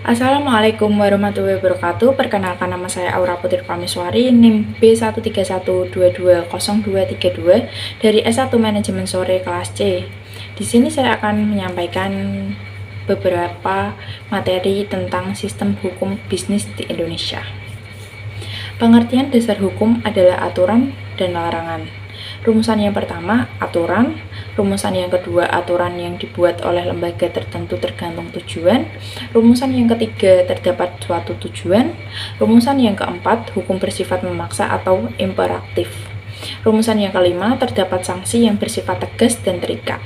Assalamualaikum warahmatullahi wabarakatuh. Perkenalkan, nama saya Aura Putri Prameswari, NIM B131220232 dari S1 Manajemen Sore kelas C. Di sini saya akan menyampaikan beberapa materi tentang sistem hukum bisnis di Indonesia. Pengertian dasar hukum adalah aturan dan larangan. Rumusan yang pertama, aturan. Rumusan yang kedua, aturan yang dibuat oleh lembaga tertentu tergantung tujuan. Rumusan yang ketiga, terdapat suatu tujuan. Rumusan yang keempat, hukum bersifat memaksa atau imperatif. Rumusan yang kelima, terdapat sanksi yang bersifat tegas dan terikat.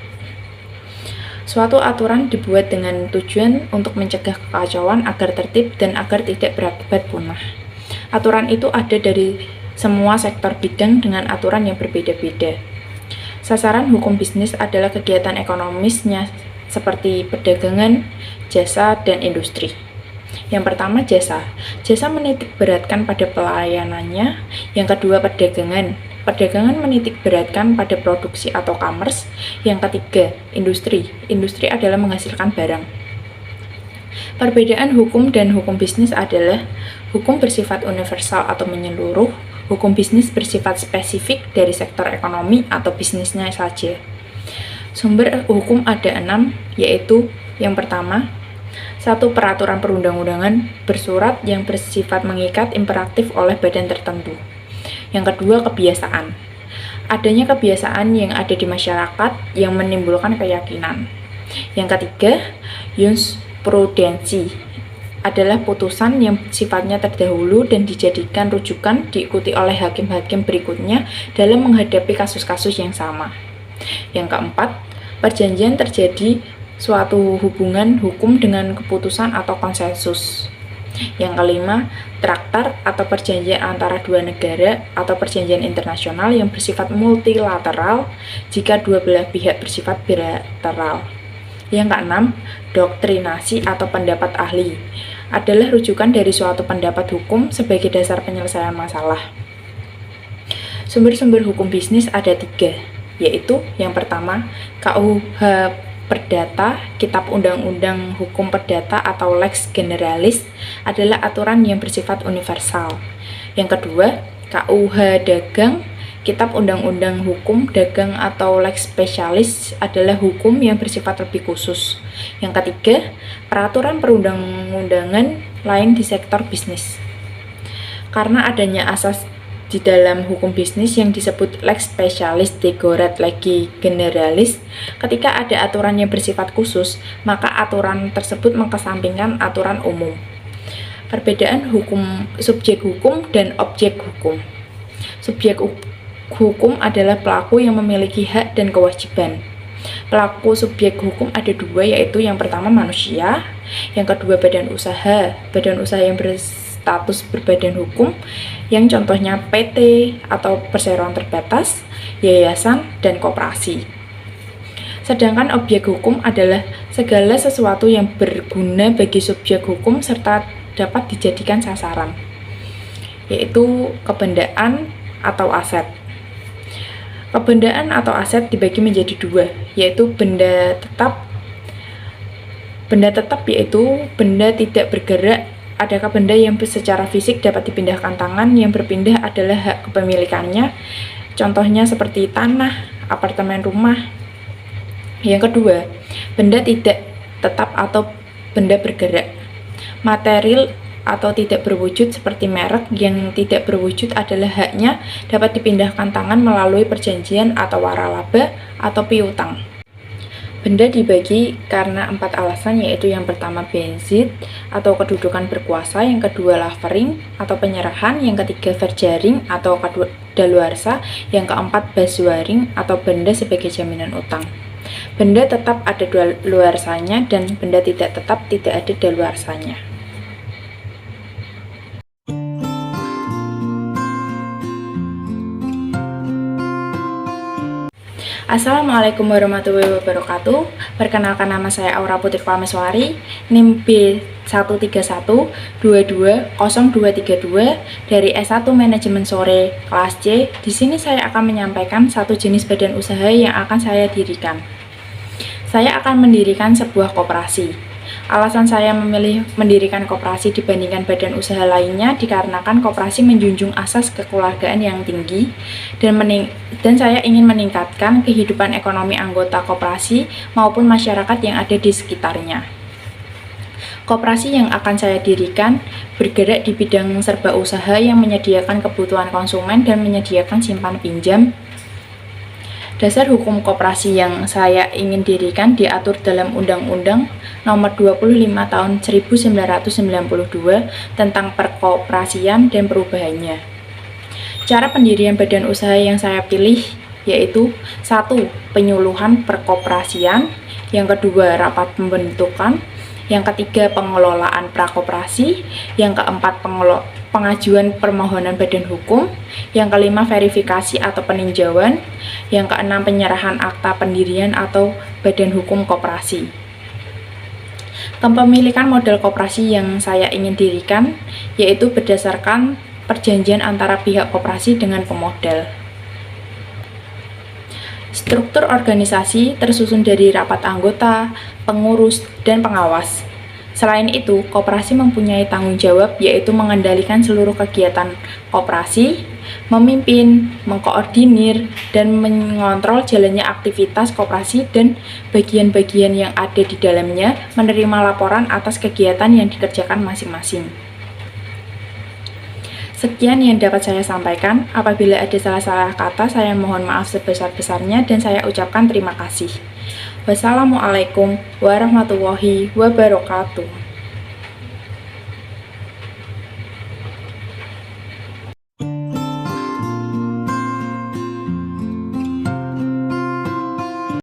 Suatu aturan dibuat dengan tujuan untuk mencegah kekacauan agar tertib dan agar tidak berakibat punah. Aturan itu ada dari semua sektor bidang dengan aturan yang berbeda-beda. Sasaran hukum bisnis adalah kegiatan ekonomisnya seperti perdagangan, jasa, dan industri. Yang pertama, jasa. Jasa menitik beratkan pada pelayanannya. Yang kedua, perdagangan. Perdagangan menitik beratkan pada produksi atau commerce. Yang ketiga, industri. Industri adalah menghasilkan barang. Perbedaan hukum dan hukum bisnis adalah hukum bersifat universal atau menyeluruh, hukum bisnis bersifat spesifik dari sektor ekonomi atau bisnisnya saja. Sumber hukum ada 6, yaitu yang pertama, 1. Peraturan perundang-undangan bersurat yang bersifat mengikat imperatif oleh badan tertentu. Yang kedua, kebiasaan. Adanya kebiasaan yang ada di masyarakat yang menimbulkan keyakinan. Yang ketiga, jurisprudensi adalah putusan yang sifatnya terdahulu dan dijadikan rujukan diikuti oleh hakim-hakim berikutnya dalam menghadapi kasus-kasus yang sama. Yang keempat, perjanjian terjadi suatu hubungan hukum dengan keputusan atau konsensus. Yang kelima, traktat atau perjanjian antara dua negara atau perjanjian internasional yang bersifat multilateral jika dua belah pihak bersifat bilateral. Yang keenam, doktrinasi atau pendapat ahli adalah rujukan dari suatu pendapat hukum sebagai dasar penyelesaian masalah. Sumber-sumber hukum bisnis ada 3, yaitu yang pertama, KUH Perdata, Kitab Undang-Undang Hukum Perdata atau Lex Generalis adalah aturan yang bersifat universal. Yang kedua, KUH Dagang, Kitab Undang-Undang Hukum Dagang atau Lex Specialis adalah hukum yang bersifat lebih khusus. Yang ketiga, peraturan perundang-undangan lain di sektor bisnis. Karena adanya asas di dalam hukum bisnis yang disebut Lex Specialis Degorat Legi Generalis, ketika ada aturan yang bersifat khusus, maka aturan tersebut mengesampingkan aturan umum. Perbedaan subjek hukum dan objek hukum. Subjek hukum adalah pelaku yang memiliki hak dan kewajiban. Pelaku subjek hukum ada 2, yaitu yang pertama manusia, yang kedua badan usaha. Badan usaha yang berstatus berbadan hukum, yang contohnya PT atau perseroan terbatas, yayasan, dan koperasi. Sedangkan objek hukum adalah segala sesuatu yang berguna bagi subjek hukum serta dapat dijadikan sasaran, yaitu kebendaan atau aset. Kebendaan atau aset dibagi menjadi 2, yaitu benda tetap. Benda tetap yaitu benda tidak bergerak. Adakah benda yang secara fisik dapat dipindahkan tangan, yang berpindah adalah hak kepemilikannya. Contohnya seperti tanah, apartemen, rumah. Yang kedua, benda tidak tetap atau benda bergerak. Material atau tidak berwujud seperti merek yang tidak berwujud adalah haknya dapat dipindahkan tangan melalui perjanjian atau waralaba atau piutang. Benda dibagi karena 4 alasan, yaitu yang pertama benzit atau kedudukan berkuasa, yang kedua lavering atau penyerahan, yang ketiga verjaring atau kadaluarsa, yang keempat baswaring atau benda sebagai jaminan utang. Benda tetap ada daluarsanya dan benda tidak tetap tidak ada daluarsanya. Assalamualaikum warahmatullahi wabarakatuh. Perkenalkan, nama saya Aura Putri Prameswari, NIM B131220232 dari S1 Manajemen Sore kelas C. Di sini saya akan menyampaikan satu jenis badan usaha yang akan saya dirikan. Saya akan mendirikan sebuah koperasi. Alasan saya memilih mendirikan koperasi dibandingkan badan usaha lainnya dikarenakan koperasi menjunjung asas kekeluargaan yang tinggi dan saya ingin meningkatkan kehidupan ekonomi anggota koperasi maupun masyarakat yang ada di sekitarnya. Koperasi yang akan saya dirikan bergerak di bidang serba usaha yang menyediakan kebutuhan konsumen dan menyediakan simpan pinjam. Dasar hukum koperasi yang saya ingin dirikan diatur dalam Undang-Undang Nomor 25 Tahun 1992 tentang perkoperasian dan perubahannya. Cara pendirian badan usaha yang saya pilih yaitu 1. Penyuluhan perkoperasian, yang kedua rapat pembentukan, yang ketiga pengelolaan prakoperasi, yang keempat pengajuan permohonan badan hukum, yang kelima verifikasi atau peninjauan, yang keenam penyerahan akta pendirian atau badan hukum koperasi. Kepemilikan modal koperasi yang saya ingin dirikan yaitu berdasarkan perjanjian antara pihak koperasi dengan pemodal. Struktur organisasi tersusun dari rapat anggota, pengurus, dan pengawas. Selain itu, koperasi mempunyai tanggung jawab yaitu mengendalikan seluruh kegiatan koperasi, memimpin, mengkoordinir, dan mengontrol jalannya aktivitas koperasi dan bagian-bagian yang ada di dalamnya menerima laporan atas kegiatan yang dikerjakan masing-masing. Sekian yang dapat saya sampaikan. Apabila ada salah-salah kata, saya mohon maaf sebesar-besarnya dan saya ucapkan terima kasih. Wassalamualaikum warahmatullahi wabarakatuh.